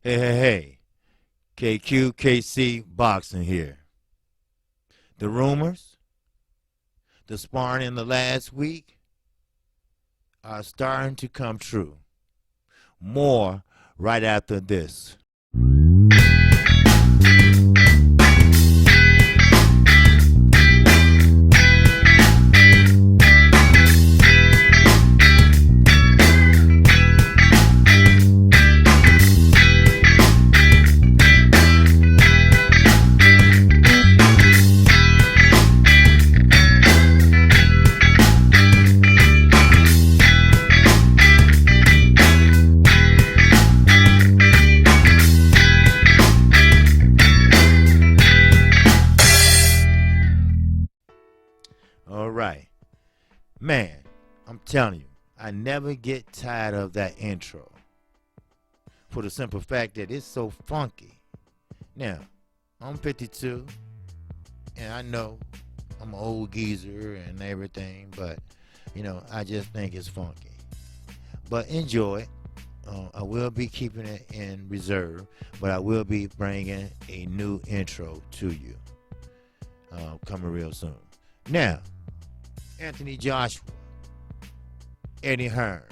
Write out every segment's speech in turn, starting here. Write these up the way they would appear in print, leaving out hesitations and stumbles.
Hey, KQKC Boxing here. The rumors, the sparring in the last week are starting to come true. More right after this. All right. Man, I'm telling you, I never get tired of that intro. For the simple fact that it's so funky. Now, I'm 52, and I know I'm an old geezer and everything, but, I just think it's funky. But enjoy it. I will be keeping it in reserve, but I will be bringing a new intro to you coming real soon. Now, Anthony Joshua, Eddie Hearn,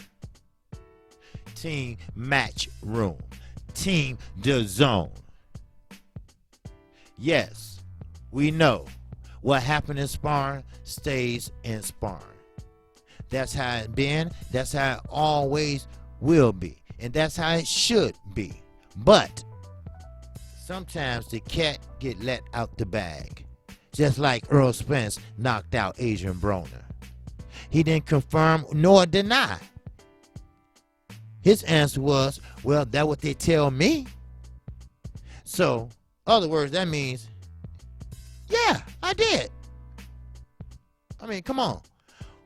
Team Match Room, Team The Zone. Yes, we know what happened in sparring stays in sparring. That's how it's been. That's how it always will be. And that's how it should be. But sometimes the cat get let out the bag. Just like Earl Spence knocked out Adrian Broner. He didn't confirm nor deny. His answer was, well, that's what they tell me. So, other words, that means, yeah, I did. I mean, come on.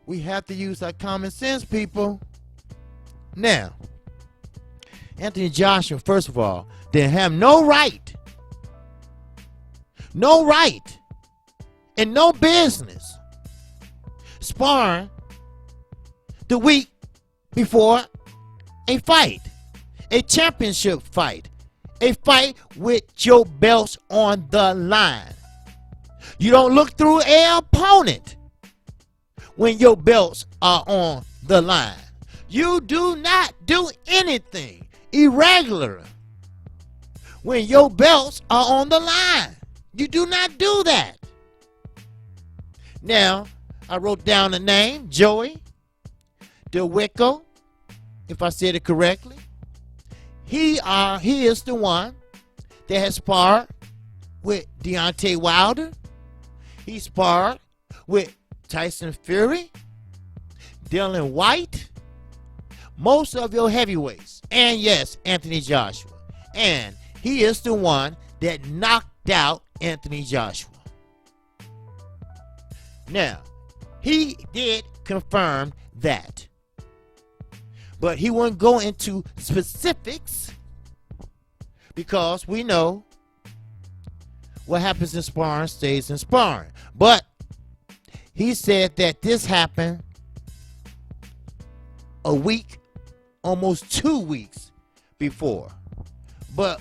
We have to use our common sense, people. Now, Anthony Joshua, first of all, didn't have no right and no business sparring the week before a fight, a championship fight, a fight with your belts on the line. You don't look through an opponent when your belts are on the line. You do not do anything irregular when your belts are on the line. You do not do that. Now, I wrote down the name, Joey Dawejko, if I said it correctly. He is the one that has sparred with Deontay Wilder. He sparred with Tyson Fury, Dylan White, most of your heavyweights, and yes, Anthony Joshua. And he is the one that knocked out Anthony Joshua. Now, he did confirm that. But he wouldn't go into specifics because we know what happens in sparring stays in sparring. But he said that this happened a week, almost 2 weeks before. But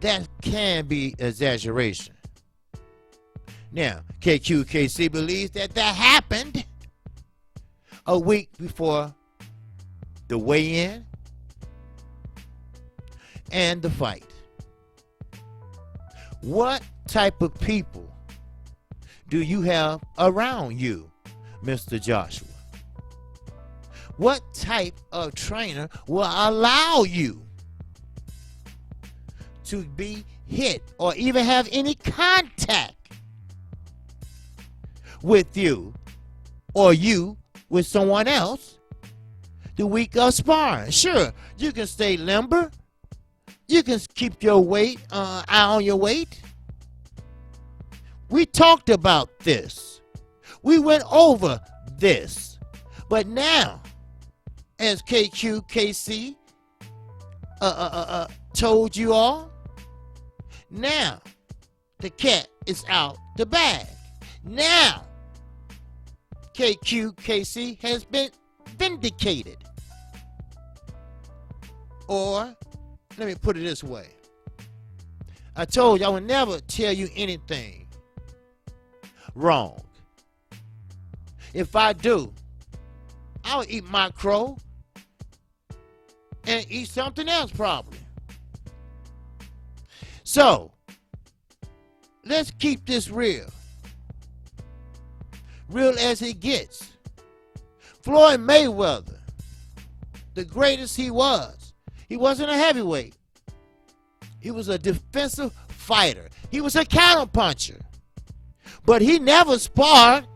that can be exaggeration. Now, KQKC believes that happened a week before the weigh-in and the fight. What type of people do you have around you, Mr. Joshua? What type of trainer will allow you to be hit or even have any contact with you or you with someone else the week of sparring? Sure, you can stay limber. You can keep your weight, eye on your weight. We talked about this. We went over this. But now, as KQKC told you all, now the cat is out the bag. Now, KQKC has been vindicated. Or Let me put it this way. I told you I would never tell you anything wrong. If I do, I would eat my crow and eat something else probably. So, let's keep this real. Real as it gets. Floyd Mayweather, the greatest he wasn't a heavyweight. He was a defensive fighter. He was a counterpuncher. But he never sparred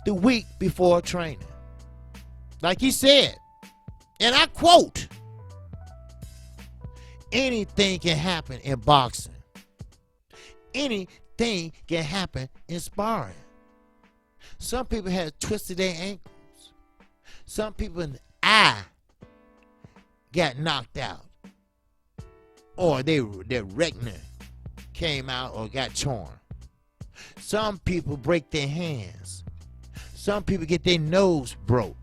the week before training. Like he said, and I quote, anything can happen in boxing. Anything can happen in sparring. Some people have twisted their ankles. Some people in the eye got knocked out. Or their retina came out or got torn. Some people break their hands. Some people get their nose broke.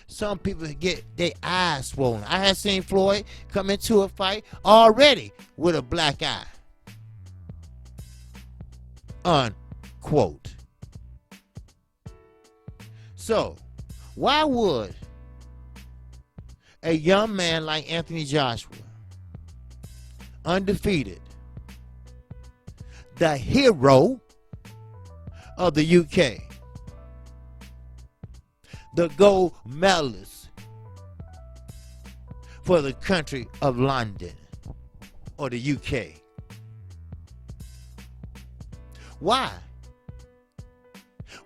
Some people get their eyes swollen. I had seen Floyd come into a fight already with a black eye. Unquote. So, why would a young man like Anthony Joshua, undefeated, the hero of the UK, the gold medalist for the country of London or the UK. Why?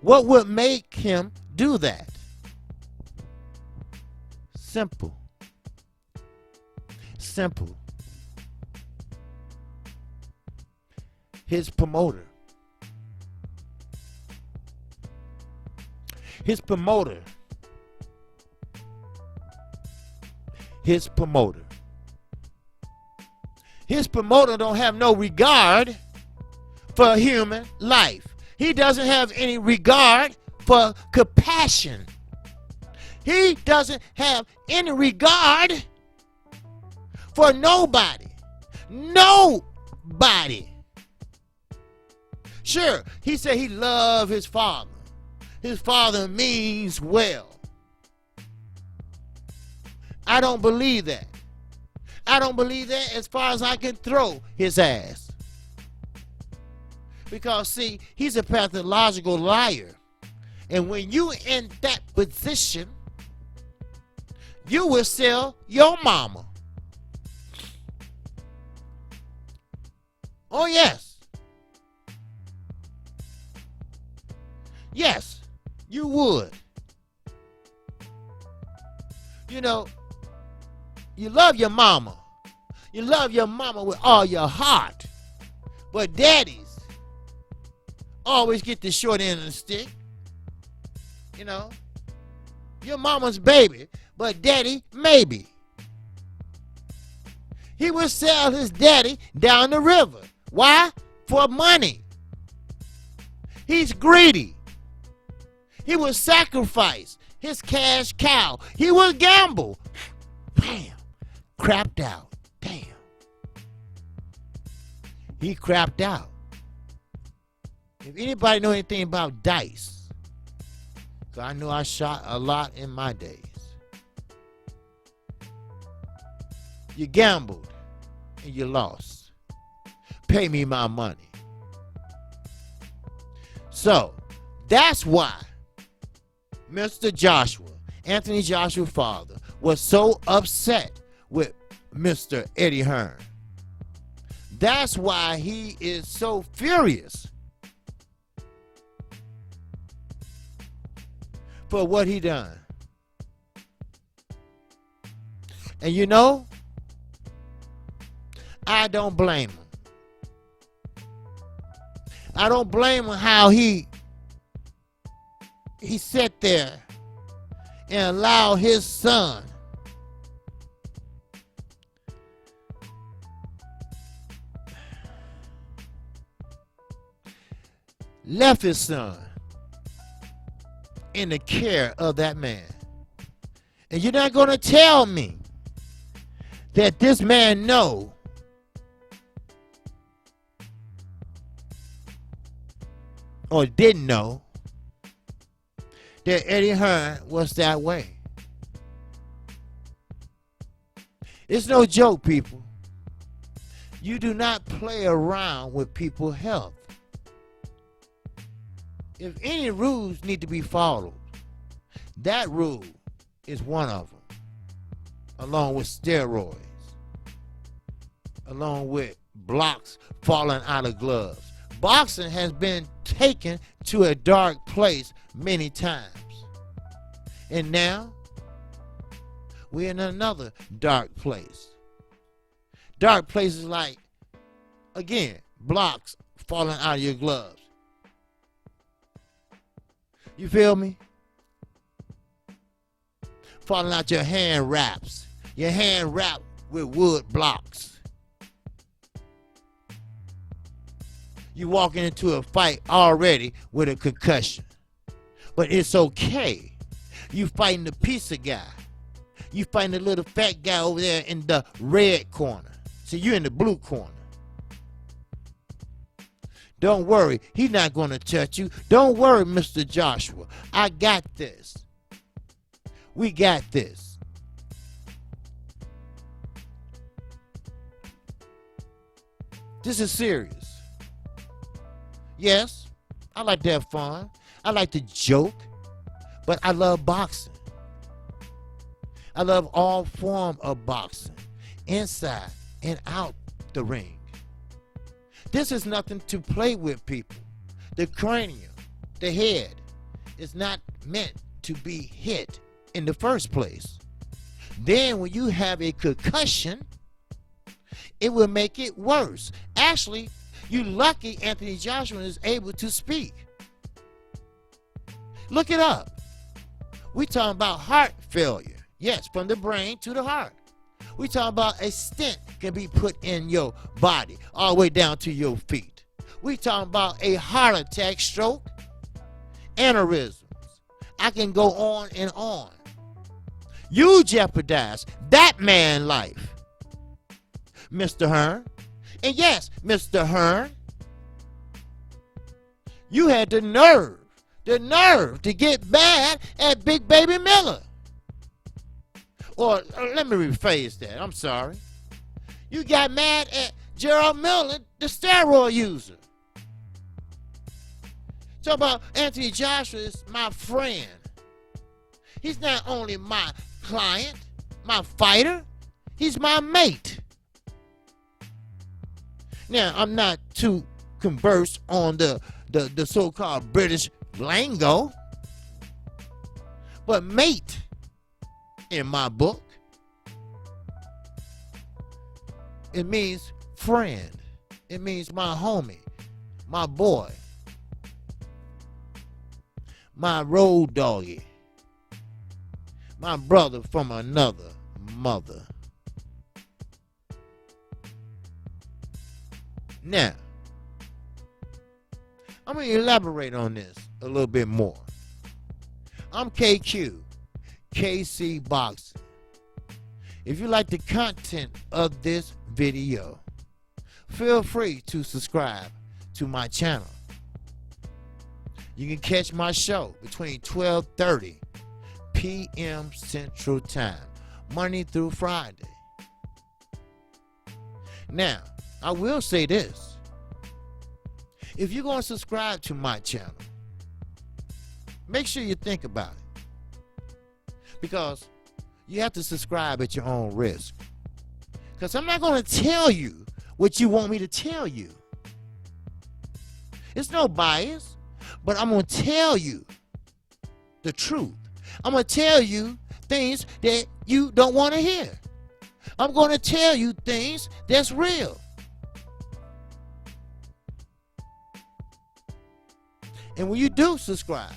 What would make him do that? Simple. Simple. His promoter. His promoter. His promoter. His promoter don't have no regard for human life. He doesn't have any regard for compassion. He doesn't have any regard for nobody. Nobody. Sure, he said he loved his father. His father means well. I don't believe that. I don't believe that as far as I can throw his ass. Because, see, he's a pathological liar. And when you in that position, you will sell your mama. Oh, yes. Yes, you would. You know, you love your mama. You love your mama with all your heart. But daddies always get the short end of the stick. You know, your mama's baby, but daddy maybe. He would sell his daddy down the river. Why? For money. He's greedy. He would sacrifice his cash cow. He would gamble. Bam. Crapped out. Damn. He crapped out. If anybody know anything about dice, because I know I shot a lot in my days. You gambled and you lost. Pay me my money. So, that's why Mr. Joshua, Anthony Joshua's father, was so upset with Mr. Eddie Hearn. That's why he is so furious for what he done. And you know, I don't blame him. I don't blame him how he sat there and allowed his son left his son in the care of that man. And you're not going to tell me that this man know or didn't know that Eddie Hearn was that way. It's no joke, people. You do not play around with people's health. If any rules need to be followed, that rule is one of them, along with steroids, along with blocks falling out of gloves. Boxing has been taken to a dark place many times. And now, we're in another dark place. Dark places like, again, blocks falling out of your gloves. You feel me? Falling out your hand wraps. Your hand wrapped with wood blocks. You walking into a fight already with a concussion. But it's okay. You fighting the pizza guy. You fighting the little fat guy over there in the red corner. So you're in the blue corner. Don't worry, he's not going to touch you. Don't worry, Mr. Joshua. I got this. We got this. This is serious. Yes, I like to have fun. I like to joke. But I love boxing. I love all form of boxing, inside and out the ring. This is nothing to play with, people. The cranium, the head, is not meant to be hit in the first place. Then when you have a concussion, it will make it worse. Actually, you lucky Anthony Joshua is able to speak. Look it up. We talking about heart failure. Yes, from the brain to the heart. We talking about a stent can be put in your body all the way down to your feet. We talking about a heart attack, stroke, aneurysms. I can go on and on. You jeopardize that man's life, Mr. Hearn. And yes, Mr. Hearn, you had the nerve to get mad at Big Baby Miller. Or let me rephrase that. I'm sorry. You got mad at Gerald Miller, the steroid user. Talk about Anthony Joshua is my friend. He's not only my client, my fighter, he's my mate. Now, I'm not too conversed on the so-called British lingo, but mate in my book, it means friend. It means my homie, my boy, my road doggy, my brother from another mother. Now, I'm going to elaborate on this a little bit more. I'm KQ, KC Boxing. If you like the content of this video, feel free to subscribe to my channel. You can catch my show between 12:30 p.m. Central Time, Monday through Friday. Now, I will say this. If you're going to subscribe to my channel, make sure you think about it. Because you have to subscribe at your own risk. Because I'm not going to tell you what you want me to tell you. It's no bias, but I'm going to tell you the truth. I'm going to tell you things that you don't want to hear. I'm going to tell you things that's real. And when you do subscribe,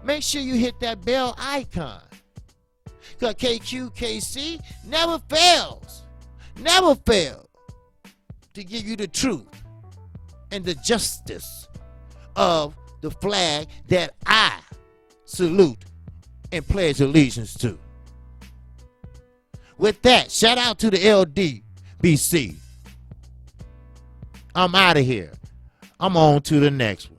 make sure you hit that bell icon. Because KQKC never fails to give you the truth and the justice of the flag that I salute and pledge allegiance to. With that, shout out to the LDBC. I'm out of here. I'm on to the next one.